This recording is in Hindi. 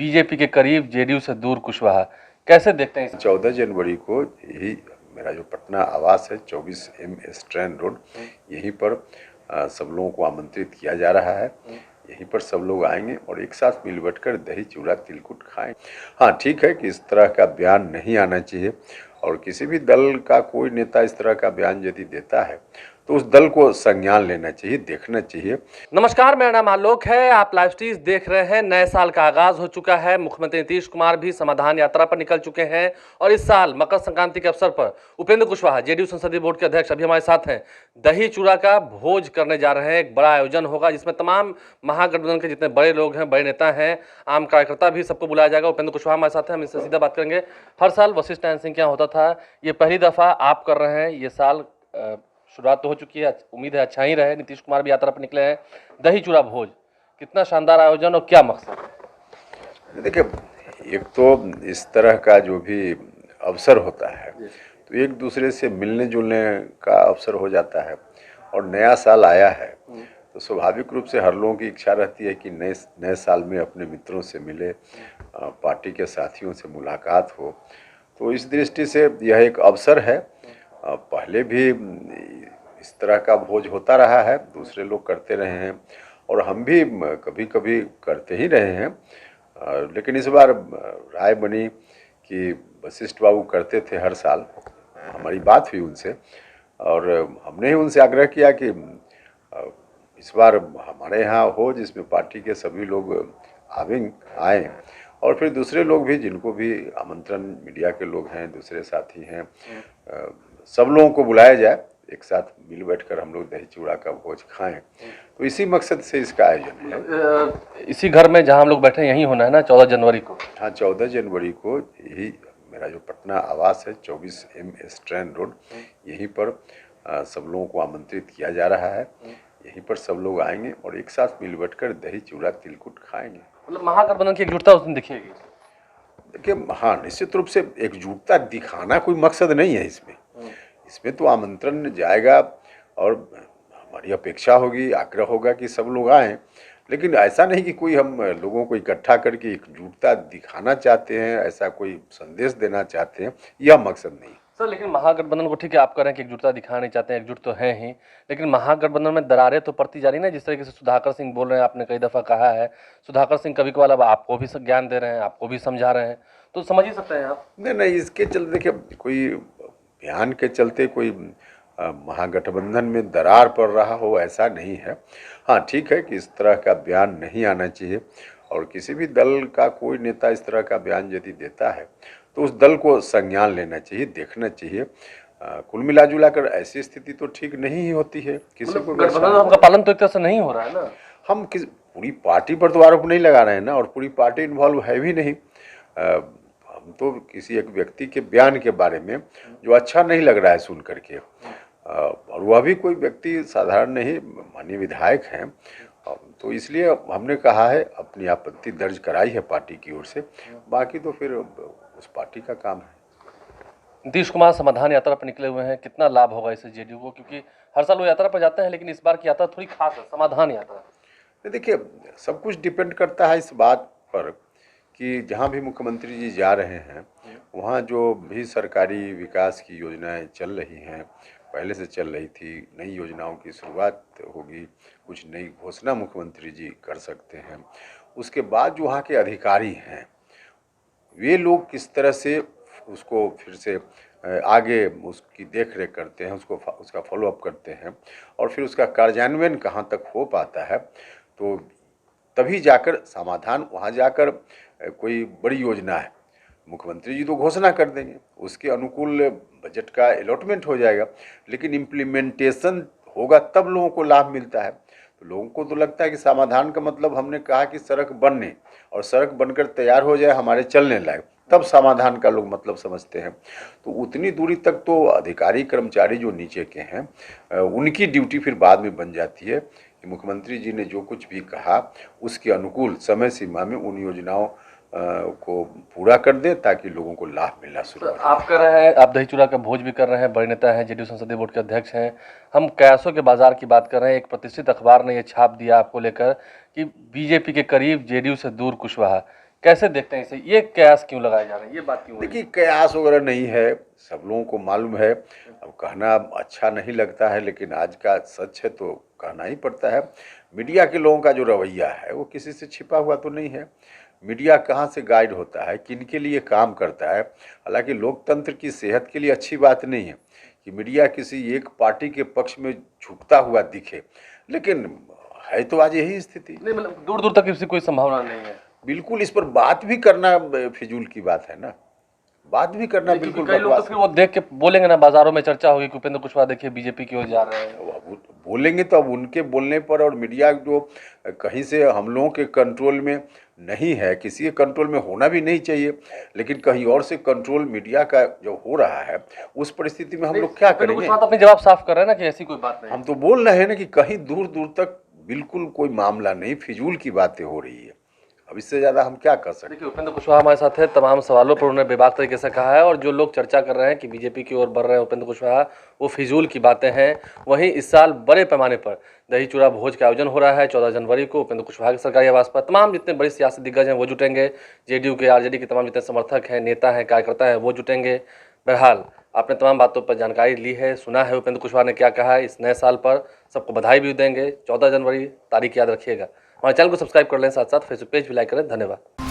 बीजेपी के करीब, जेडीयू से दूर कुशवाहा, कैसे देखते हैं? 14 जनवरी को यही मेरा जो पटना आवास है 24M स्ट्रैंड रोड, यहीं पर सब लोगों को आमंत्रित किया जा रहा है। यहीं पर सब लोग आएंगे और एक साथ मिल बैठकर दही चूड़ा तिलकुट खाएं। हाँ, ठीक है कि इस तरह का बयान नहीं आना चाहिए, और किसी भी दल का कोई नेता इस तरह का बयान यदि देता है तो उस दल को संज्ञान लेना चाहिए, देखना चाहिए। नमस्कार, मेरा नाम आलोक है। आप लाइव स्ट्रीम देख रहे हैं। नए साल का आगाज हो चुका है। मुख्यमंत्री नीतीश कुमार भी समाधान यात्रा पर निकल चुके हैं और इस साल मकर संक्रांति के अवसर पर उपेंद्र कुशवाहा, जेडीयू संसदीय बोर्ड के अध्यक्ष, अभी हमारे साथ हैं। दही चूड़ा का भोज करने जा रहे हैं। एक बड़ा आयोजन होगा जिसमें तमाम महागठबंधन के जितने बड़े लोग हैं, बड़े नेता हैं, आम कार्यकर्ता भी, सबको बुलाया जाएगा। उपेंद्र कुशवाहा हमारे साथ हैं, हम इससे सीधा बात करेंगे। हर साल वशिष्ठ नारायण सिंह के यहाँ होता था, ये पहली दफा आप कर रहे हैं। ये साल शुरुआत तो हो चुकी है, उम्मीद है अच्छा ही रहे। नीतीश कुमार भी यात्रा पर निकले हैं। दही चूड़ा भोज, कितना शानदार आयोजन और क्या मकसद है? देखिए, एक तो इस तरह का जो भी अवसर होता है तो एक दूसरे से मिलने जुलने का अवसर हो जाता है, और नया साल आया है तो स्वाभाविक रूप से हर लोगों की इच्छा रहती है कि नए साल में अपने मित्रों से मिले, पार्टी के साथियों से मुलाकात हो। तो इस दृष्टि से यह एक अवसर है। पहले भी इस तरह का भोज होता रहा है, दूसरे लोग करते रहे हैं और हम भी कभी कभी करते ही रहे हैं। लेकिन इस बार राय बनी कि वशिष्ठ बाबू करते थे हर साल, हमारी बात हुई उनसे और हमने ही उनसे आग्रह किया कि इस बार हमारे यहाँ हो जिसमें पार्टी के सभी लोग आएँ, और फिर दूसरे लोग भी जिनको भी आमंत्रण, मीडिया के लोग हैं, दूसरे साथी हैं, सब लोगों को बुलाया जाए, एक साथ मिल बैठकर हम लोग दही चूड़ा का भोज खाएं। तो इसी मकसद से इसका आयोजन है। इसी घर में जहां हम लोग बैठे यहीं होना है ना, 14 जनवरी को? हाँ, 14 जनवरी को यही मेरा जो पटना आवास है 24M स्ट्रैंड रोड, यहीं पर सब लोगों को आमंत्रित किया जा रहा है। यहीं पर सब लोग आएंगे और एक साथ मिल बैठकर दही चूड़ा तिलकुट खाएंगे। मतलब महागठबंधन की एकजुटता उस दिन दिखेगी। देखिए, हाँ, निश्चित रूप से एकजुटता दिखाना कोई मकसद नहीं है इसमें। इसमें तो आमंत्रण जाएगा और हमारी अपेक्षा होगी, आग्रह होगा कि सब लोग आएँ, लेकिन ऐसा नहीं कि कोई हम लोगों को इकट्ठा करके एकजुटता दिखाना चाहते हैं, ऐसा कोई संदेश देना चाहते हैं, यह मकसद नहीं। सर, लेकिन महागठबंधन को, ठीक है आप कह रहे हैं कि एकजुटता दिखाना नहीं चाहते हैं, एकजुट तो हैं ही, लेकिन महागठबंधन में दरारें तो पड़ती जा रही है ना। जिस तरीके से सुधाकर सिंह बोल रहे हैं, आपने कई दफ़ा कहा है, सुधाकर सिंह कभी कभार अब आपको भी ज्ञान दे रहे हैं, आपको भी समझा रहे हैं, तो समझ ही सकते हैं आप। नहीं, इसके चलते देखिए, कोई बयान के चलते कोई महागठबंधन में दरार पड़ रहा हो, ऐसा नहीं है। हाँ, ठीक है कि इस तरह का बयान नहीं आना चाहिए, और किसी भी दल का कोई नेता इस तरह का बयान यदि देता है तो उस दल को संज्ञान लेना चाहिए, देखना चाहिए। कुल मिला जुला कर ऐसी स्थिति तो ठीक नहीं ही होती है। किसी को गठबंधन का पालन तो एक तरह से नहीं हो रहा है ना। हम पूरी पार्टी पर तो आरोप नहीं लगा रहे हैं ना, और पूरी पार्टी इन्वॉल्व है भी नहीं। हम तो किसी एक व्यक्ति के बयान के बारे में जो अच्छा नहीं लग रहा है सुन करके, और वह भी कोई व्यक्ति साधारण नहीं, माननीय विधायक हैं, तो इसलिए हमने कहा है, अपनी आपत्ति दर्ज कराई है पार्टी की ओर से। बाकी तो फिर उस पार्टी का काम है। नीतीश कुमार समाधान यात्रा पर निकले हुए हैं, कितना लाभ होगा इससे जेडीयू को? क्योंकि हर साल वो यात्रा पर जाते हैं, लेकिन इस बार की यात्रा थोड़ी खास है, समाधान यात्रा। देखिए, सब कुछ डिपेंड करता है इस बात पर कि जहाँ भी मुख्यमंत्री जी जा रहे हैं वहाँ जो भी सरकारी विकास की योजनाएं चल रही हैं, पहले से चल रही थी, नई योजनाओं की शुरुआत होगी, कुछ नई घोषणा मुख्यमंत्री जी कर सकते हैं। उसके बाद जो वहाँ के अधिकारी हैं वे लोग किस तरह से उसको फिर से आगे उसकी देख रेख करते हैं, उसका फॉलोअप करते हैं, और फिर उसका कार्यान्वयन कहाँ तक हो पाता है, तो तभी जाकर समाधान, वहाँ जाकर कोई बड़ी योजना है, मुख्यमंत्री जी तो घोषणा कर देंगे, उसके अनुकूल बजट का अलॉटमेंट हो जाएगा, लेकिन इम्प्लीमेंटेशन होगा तब लोगों को लाभ मिलता है। तो लोगों को तो लगता है कि समाधान का मतलब हमने कहा कि सड़क बनने, और सड़क बनकर तैयार हो जाए हमारे चलने लायक, तब समाधान का लोग मतलब समझते हैं। तो उतनी दूरी तक तो अधिकारी कर्मचारी जो नीचे के हैं उनकी ड्यूटी फिर बाद में बन जाती है कि मुख्यमंत्री जी ने जो कुछ भी कहा उसके अनुकूल समय सीमा में उन योजनाओं को पूरा कर दे ताकि लोगों को लाभ मिलना शुरू हो। आप कर रहे हैं, आप दही चूड़ा का भोज भी कर रहे हैं, बड़े नेता हैं, जेडीयू संसदीय बोर्ड के अध्यक्ष हैं, हम कयासों के बाजार की बात कर रहे हैं। एक प्रतिष्ठित अखबार ने यह छाप दिया आपको लेकर कि बीजेपी के करीब, जेडीयू से दूर कुशवाहा, कैसे देखते हैं इसे, ये कयास क्यों लगाए जा रहे हैं, ये बात क्यों हो रही है? देखिए, कयास वगैरह नहीं है, सब लोगों को मालूम है। अब कहना अच्छा नहीं लगता है, लेकिन आज का सच है तो कहना ही पड़ता है। मीडिया के लोगों का जो रवैया है वो किसी से छिपा हुआ तो नहीं है। मीडिया कहाँ से गाइड होता है, किन के लिए काम करता है। हालांकि लोकतंत्र की सेहत के लिए अच्छी बात नहीं है कि मीडिया किसी एक पार्टी के पक्ष में झुकता हुआ दिखे, लेकिन है तो आज यही स्थिति। नहीं मतलब दूर दूर तक इसकी कोई संभावना नहीं है। बिल्कुल, इस पर बात भी करना फिजूल की बात है ना, बात भी करना क्योंकि बिल्कुल कई लोग तो बकवास फिर वो देख के बोलेंगे ना, बाजारों में चर्चा होगी कि उपेंद्र कुशवाहा देखिए बीजेपी की ओर जा रहे हैं। है। अब बोलेंगे तो अब उनके बोलने पर, और मीडिया जो कहीं से हम लोगों के कंट्रोल में नहीं है, किसी के कंट्रोल में होना भी नहीं चाहिए, लेकिन कहीं और से कंट्रोल मीडिया का जो हो रहा है, उस परिस्थिति में हम लोग क्या उपेंद्र करेंगे। कुशवाहा तो अपनी जवाब साफ कर रहे हैं ना कि ऐसी कोई बात नहीं। हम तो बोल रहे हैं ना कि कहीं दूर दूर तक बिल्कुल कोई मामला नहीं, फिजूल की बातें हो रही है। अब इससे ज़्यादा हम क्या कर सकते हैं। देखिए उपेंद्र कुशवाहा हमारे साथ है, तमाम सवालों पर उन्होंने बेबाक तरीके से कहा है, और जो लोग चर्चा कर रहे हैं कि बीजेपी की ओर बढ़ रहे हैं उपेंद्र कुशवाहा, वो फिजूल की बातें हैं। वहीं इस साल बड़े पैमाने पर दही चूड़ा भोज का आयोजन हो रहा है 14 जनवरी को उपेंद्र कुशवाहा के सरकारी आवास पर। तमाम जितने बड़े सियासी दिग्गज हैं वो जुटेंगे, जेडीयू के, आरजेडी के तमाम जितने समर्थक हैं, नेता हैं, कार्यकर्ता हैं, वो जुटेंगे। बहरहाल आपने तमाम बातों पर जानकारी ली है, सुना है उपेंद्र कुशवाहा ने क्या कहा है इस नए साल पर। सबको बधाई भी देंगे। 14 जनवरी तारीख याद रखिएगा। हमारे चैनल को सब्सक्राइब कर लें, साथ साथ फेसबुक पेज भी लाइक करें। धन्यवाद।